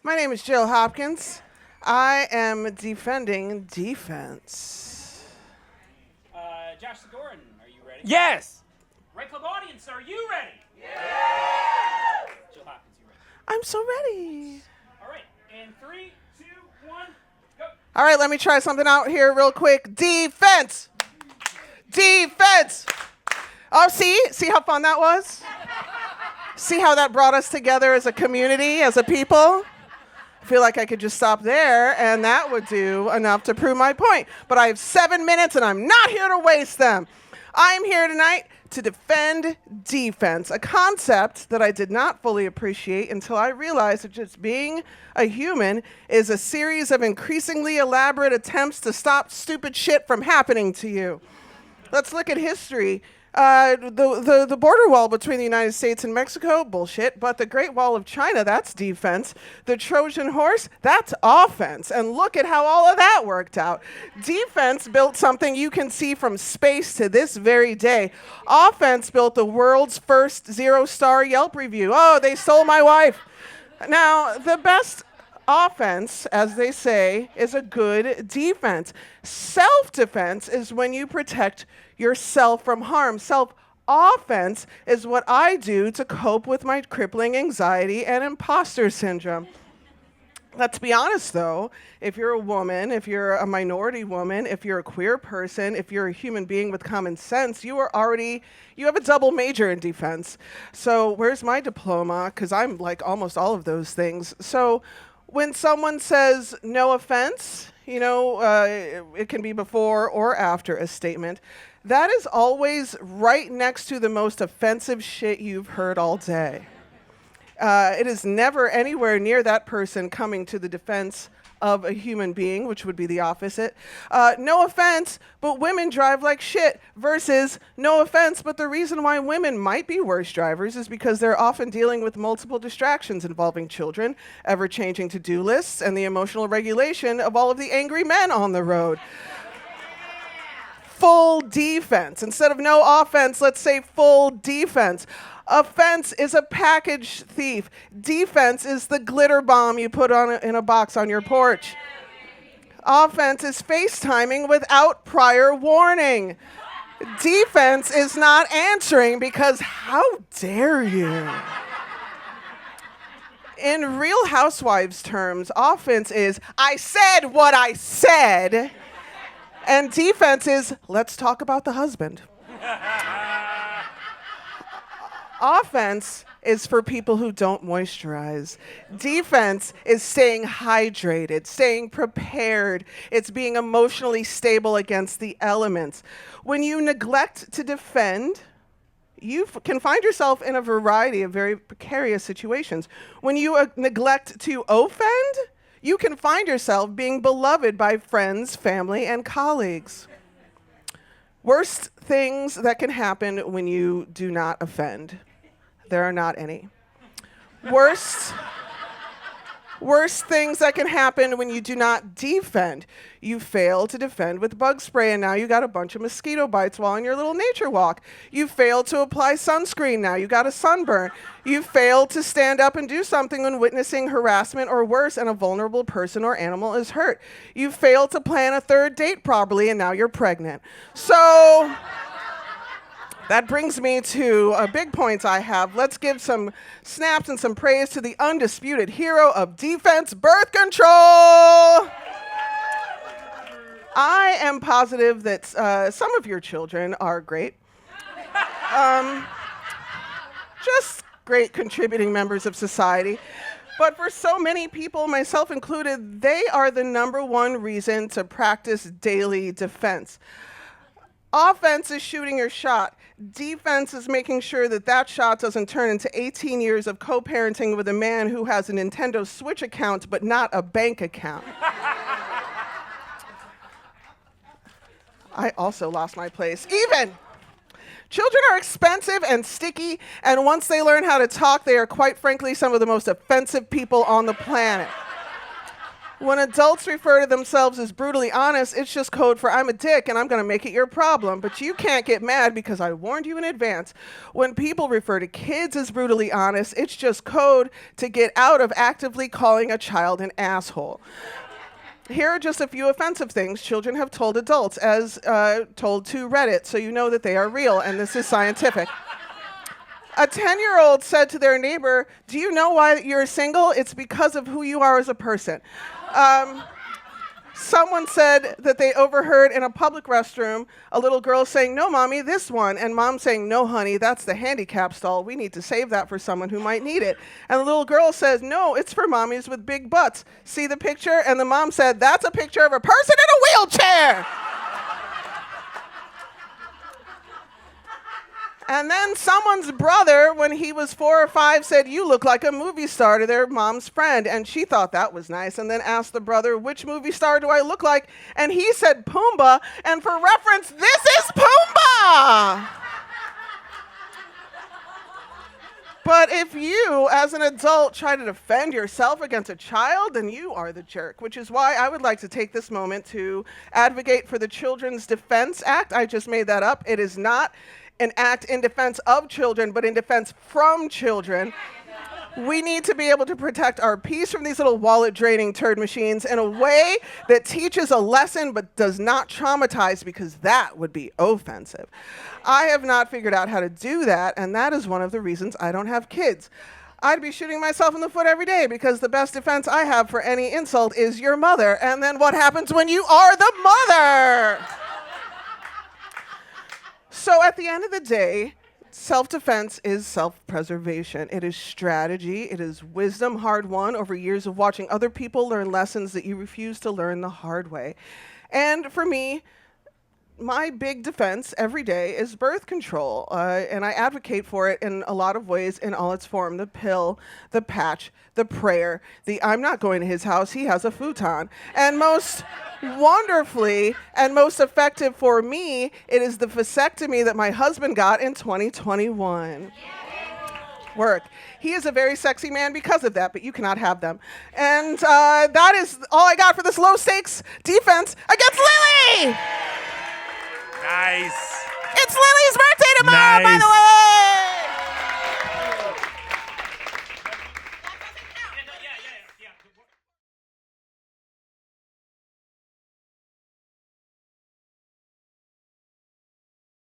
My name is Jill Hopkins. I am defending defense. Josh Sigorin, are you ready? Yes! Right Club audience, are you ready? Jill Hopkins, you ready? I'm so ready. All right, in 3, 2, 1, go. All right, let me try something out here real quick. Defense. Defense. Oh, see how fun that was? See how that brought us together as a community, as a people? I feel like I could just stop there, and that would do enough to prove my point. But I have 7 minutes, and I'm not here to waste them. I'm here tonight to defend defense, a concept that I did not fully appreciate until I realized that just being a human is a series of increasingly elaborate attempts to stop stupid shit from happening to you. Let's look at history. The border wall between the United States and Mexico, bullshit. But the Great Wall of China, that's defense. The Trojan horse, that's offense. And look at how all of that worked out. Defense built something you can see from space to this very day. Offense built the world's first 0-star Yelp review. Oh, they stole my wife. Now, the best offense, as they say, is a good defense. Self-defense is when you protect yourself from harm. Self-offense is what I do to cope with my crippling anxiety and imposter syndrome. Let's be honest, though. If you're a woman, if you're a minority woman, if you're a queer person, if you're a human being with common sense, you have a double major in defense. So where's my diploma? Because I'm like almost all of those things. So when someone says no offense, it can be before or after a statement. That is always right next to the most offensive shit you've heard all day. It is never anywhere near that person coming to the defense of a human being, which would be the opposite. No offense, but women drive like shit, versus no offense, but the reason why women might be worse drivers is because they're often dealing with multiple distractions involving children, ever-changing to-do lists, and the emotional regulation of all of the angry men on the road. Full defense. Instead of no offense, let's say full defense. Offense is a package thief. Defense is the glitter bomb you put in a box on your porch. Offense is FaceTiming without prior warning. Defense is not answering because how dare you? In Real Housewives terms, offense is I said what I said. And defense is, let's talk about the husband. Offense is for people who don't moisturize. Defense is staying hydrated, staying prepared. It's being emotionally stable against the elements. When you neglect to defend, you can find yourself in a variety of very precarious situations. When you neglect to offend, you can find yourself being beloved by friends, family, and colleagues. Worst things that can happen when you do not offend. There are not any. Worst things that can happen when you do not defend. You fail to defend with bug spray, and now you got a bunch of mosquito bites while on your little nature walk. You fail to apply sunscreen, now you got a sunburn. You fail to stand up and do something when witnessing harassment or worse, and a vulnerable person or animal is hurt. You fail to plan a third date properly, and now you're pregnant. So that brings me to a big point I have. Let's give some snaps and some praise to the undisputed hero of defense, birth control. I am positive that some of your children are great. Just great contributing members of society. But for so many people, myself included, they are the number one reason to practice daily defense. Offense is shooting your shot. Defense is making sure that that shot doesn't turn into 18 years of co-parenting with a man who has a Nintendo Switch account but not a bank account. I also lost my place. Even children are expensive and sticky, and once they learn how to talk, they are quite frankly some of the most offensive people on the planet. When adults refer to themselves as brutally honest, it's just code for I'm a dick and I'm going to make it your problem. But you can't get mad because I warned you in advance. When people refer to kids as brutally honest, it's just code to get out of actively calling a child an asshole. Here are just a few offensive things children have told adults, as told to Reddit, so you know that they are real, and this is scientific. A 10-year-old said to their neighbor, "Do you know why you're single? It's because of who you are as a person." Someone said that they overheard in a public restroom a little girl saying, "No, mommy, this one." And mom saying, "No, honey, that's the handicap stall. We need to save that for someone who might need it." And the little girl says, "No, it's for mommies with big butts. See the picture?" And the mom said, "That's a picture of a person in a wheelchair." And then someone's brother, when he was 4 or 5, said, "You look like a movie star," to their mom's friend. And she thought that was nice, and then asked the brother, "Which movie star do I look like?" And he said, "Pumbaa." And for reference, this is Pumbaa. But if you, as an adult, try to defend yourself against a child, then you are the jerk, which is why I would like to take this moment to advocate for the Children's Defense Act. I just made that up. It is not an act in defense of children, but in defense from children. We need to be able to protect our peace from these little wallet-draining turd machines in a way that teaches a lesson but does not traumatize, because that would be offensive. I have not figured out how to do that, and that is one of the reasons I don't have kids. I'd be shooting myself in the foot every day, because the best defense I have for any insult is your mother. And then what happens when you are the mother? So at the end of the day, self-defense is self-preservation. It is strategy. It is wisdom hard-won over years of watching other people learn lessons that you refuse to learn the hard way. And for me, my big defense every day is birth control, and I advocate for it in a lot of ways in all its form: the pill, the patch, the prayer, the "I'm not going to his house, he has a futon." And most wonderfully and most effective for me, it is the vasectomy that my husband got in 2021. Work. He is a very sexy man because of that, but you cannot have them. And that is all I got for this low-stakes defense against Lily! Nice. It's Lily's birthday tomorrow, by the way!